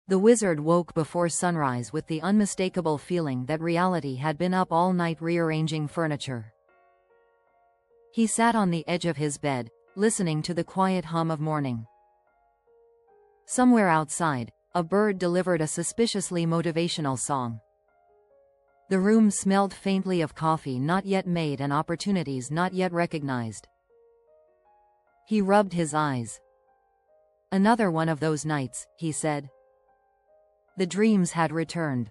The wizard woke before sunrise with the unmistakable feeling that reality had been up all night rearranging furniture. He sat on the edge of his bed, listening to the quiet hum of morning. Somewhere outside, a bird delivered a suspiciously motivational song. The room smelled faintly of coffee not yet made and opportunities not yet recognized. He rubbed his eyes. Another one of those nights, he said. The dreams had returned.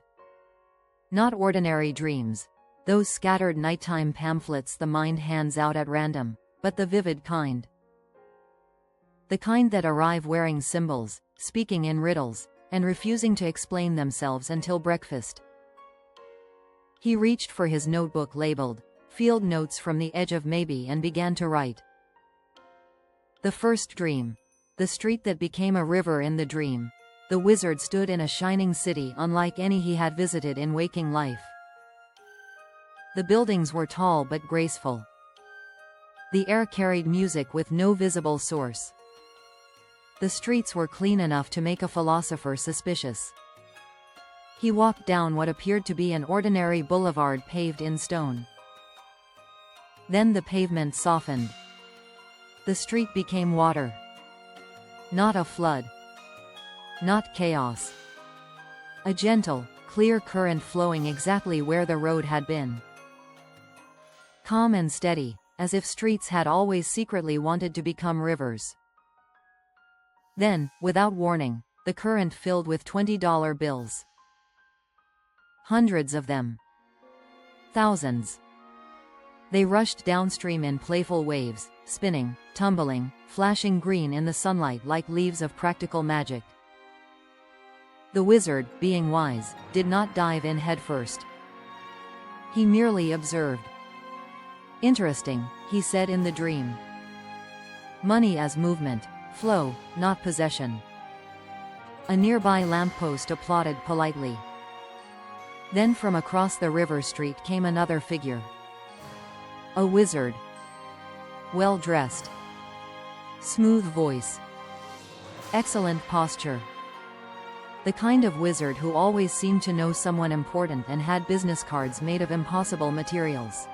Not ordinary dreams, those scattered nighttime pamphlets the mind hands out at random, but the vivid kind. The kind that arrive wearing symbols, speaking in riddles, and refusing to explain themselves until breakfast. He reached for his notebook labeled, Field Notes from the Edge of Maybe, and began to write. The first dream. The street that became a river in the dream. The wizard stood in a shining city unlike any he had visited in waking life. The buildings were tall but graceful. The air carried music with no visible source. The streets were clean enough to make a philosopher suspicious. He walked down what appeared to be an ordinary boulevard paved in stone. Then the pavement softened. The street became water. Not a flood. Not chaos. A gentle, clear current flowing exactly where the road had been. Calm and steady, as if streets had always secretly wanted to become rivers. Then, without warning, the current filled with $20 bills. Hundreds of them. Thousands. They rushed downstream in playful waves, spinning, tumbling, flashing green in the sunlight like leaves of practical magic. The wizard, being wise, did not dive in headfirst. He merely observed. Interesting, he said in the dream. Money as movement, flow, not possession. A nearby lamppost applauded politely. Then from across the river street came another figure. A wizard. Well-dressed. Smooth voice. Excellent posture. The kind of wizard who always seemed to know someone important and had business cards made of impossible materials.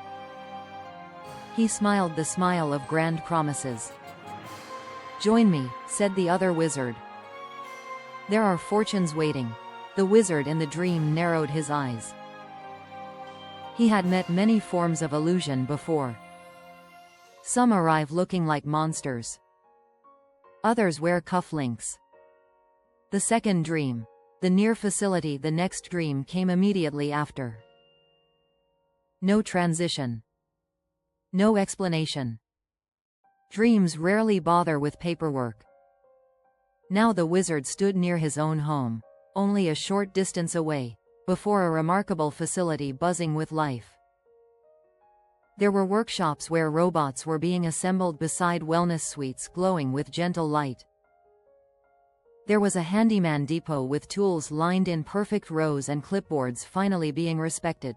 He smiled the smile of grand promises. Join me, said the other wizard. There are fortunes waiting. The wizard in the dream narrowed his eyes. He had met many forms of illusion before. Some arrive looking like monsters. Others wear cufflinks. The second dream, the near facility, the next dream came immediately after. No transition. No explanation. Dreams rarely bother with paperwork. Now the wizard stood near his own home, only a short distance away, before a remarkable facility buzzing with life. There were workshops where robots were being assembled beside wellness suites glowing with gentle light. There was a handyman depot with tools lined in perfect rows and clipboards finally being respected.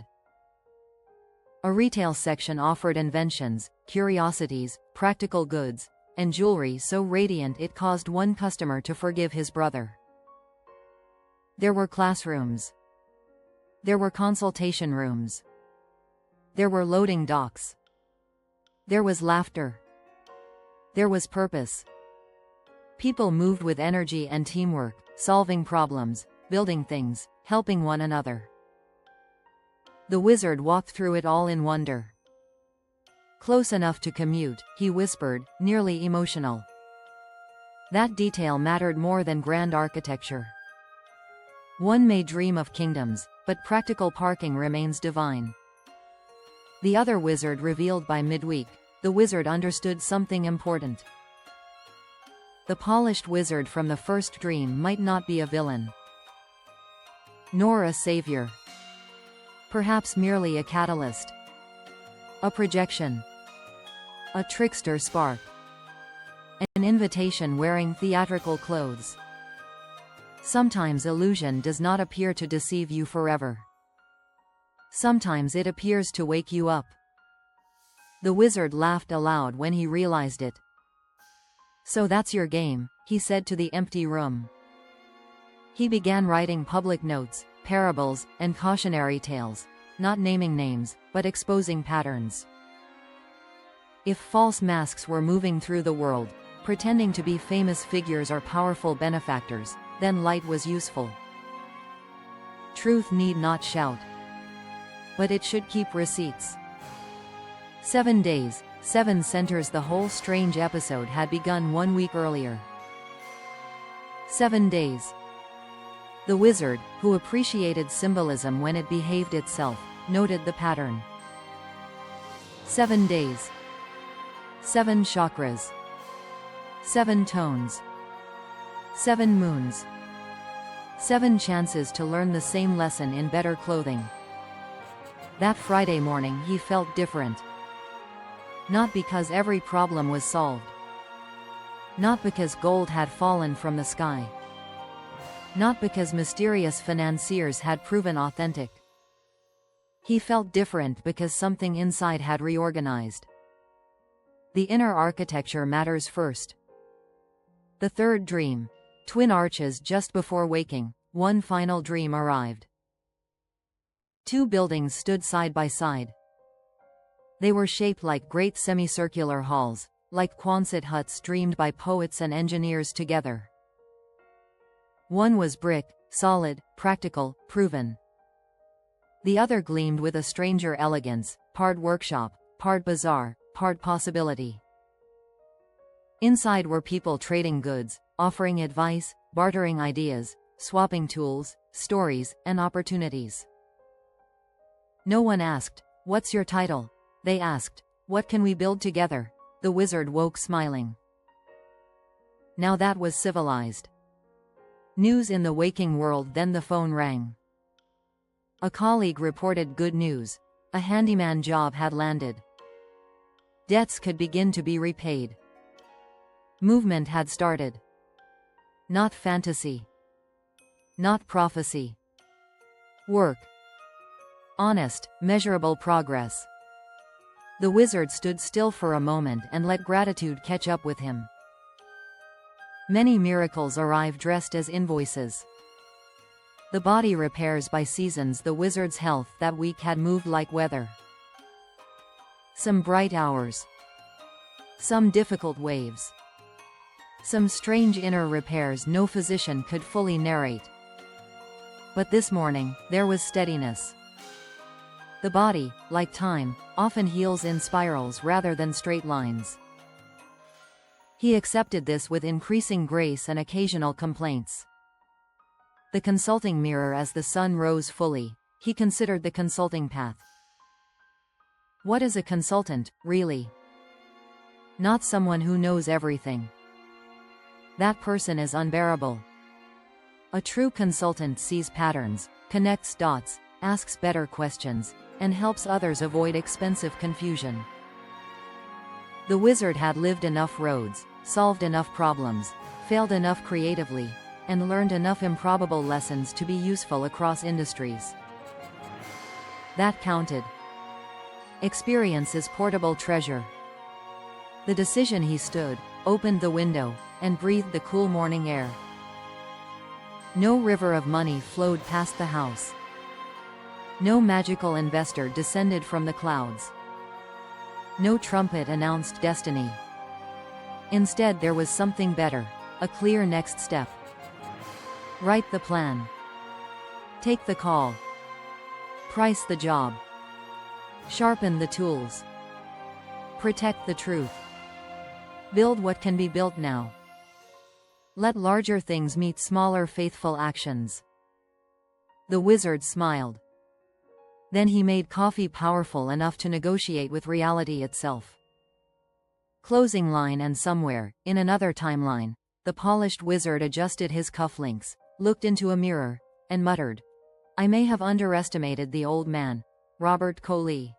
A retail section offered inventions, curiosities, practical goods, and jewelry so radiant it caused one customer to forgive his brother. There were classrooms. There were consultation rooms. There were loading docks. There was laughter. There was purpose. People moved with energy and teamwork, solving problems, building things, helping one another. The wizard walked through it all in wonder. Close enough to commute, he whispered, nearly emotional. That detail mattered more than grand architecture. One may dream of kingdoms, but practical parking remains divine. The other wizard revealed by midweek. The wizard understood something important. The polished wizard from the first dream might not be a villain. Nor a savior. Perhaps merely a catalyst. A projection. A trickster spark. An invitation wearing theatrical clothes. Sometimes illusion does not appear to deceive you forever. Sometimes it appears to wake you up. The wizard laughed aloud when he realized it. So that's your game, he said to the empty room. He began writing public notes, parables, and cautionary tales, not naming names, but exposing patterns. If false masks were moving through the world, pretending to be famous figures or powerful benefactors, then light was useful. Truth need not shout, but it should keep receipts. 7 days, 7 centers. The whole strange episode had begun 1 week earlier. 7 days. The wizard, who appreciated symbolism when it behaved itself, noted the pattern. 7 days. 7 chakras. 7 tones. 7 moons. 7 chances to learn the same lesson in better clothing. That Friday morning he felt different. Not because every problem was solved. Not because gold had fallen from the sky. Not because mysterious financiers had proven authentic. He felt different because something inside had reorganized. The inner architecture matters first. The third dream. Twin arches just before waking, one final dream arrived. 2 buildings stood side by side. They were shaped like great semicircular halls, like Quonset huts dreamed by poets and engineers together. One was brick, solid, practical, proven. The other gleamed with a stranger elegance, part workshop, part bazaar, part possibility. Inside were people trading goods, offering advice, bartering ideas, swapping tools, stories, and opportunities. No one asked, "What's your title?" They asked, "What can we build together?" The wizard woke smiling. Now that was civilized. News in the waking world. Then the phone rang. A colleague reported good news. A handyman job had landed. Debts could begin to be repaid. Movement had started. Not fantasy. Not prophecy. Work. Honest, measurable progress. The wizard stood still for a moment and let gratitude catch up with him. Many miracles arrive dressed as invoices. The body repairs by seasons. The wizard's health that week had moved like weather. Some bright hours. Some difficult waves. Some strange inner repairs no physician could fully narrate. But this morning, there was steadiness. The body, like time, often heals in spirals rather than straight lines. He accepted this with increasing grace and occasional complaints. The consulting mirror. As the sun rose fully, he considered the consulting path. What is a consultant, really? Not someone who knows everything. That person is unbearable. A true consultant sees patterns, connects dots, asks better questions, and helps others avoid expensive confusion. The wizard had lived enough roads, solved enough problems, failed enough creatively, and learned enough improbable lessons to be useful across industries. That counted. Experience is portable treasure. The decision. He stood, opened the window, and breathed the cool morning air. No river of money flowed past the house. No magical investor descended from the clouds. No trumpet announced destiny. Instead, there was something better, a clear next step. Write the plan. Take the call. Price the job. Sharpen the tools. Protect the truth. Build what can be built now. Let larger things meet smaller faithful actions. The wizard smiled. Then he made coffee powerful enough to negotiate with reality itself. Closing line. And somewhere, in another timeline, the polished wizard adjusted his cufflinks, looked into a mirror, and muttered, "I may have underestimated the old man, Robert Coley."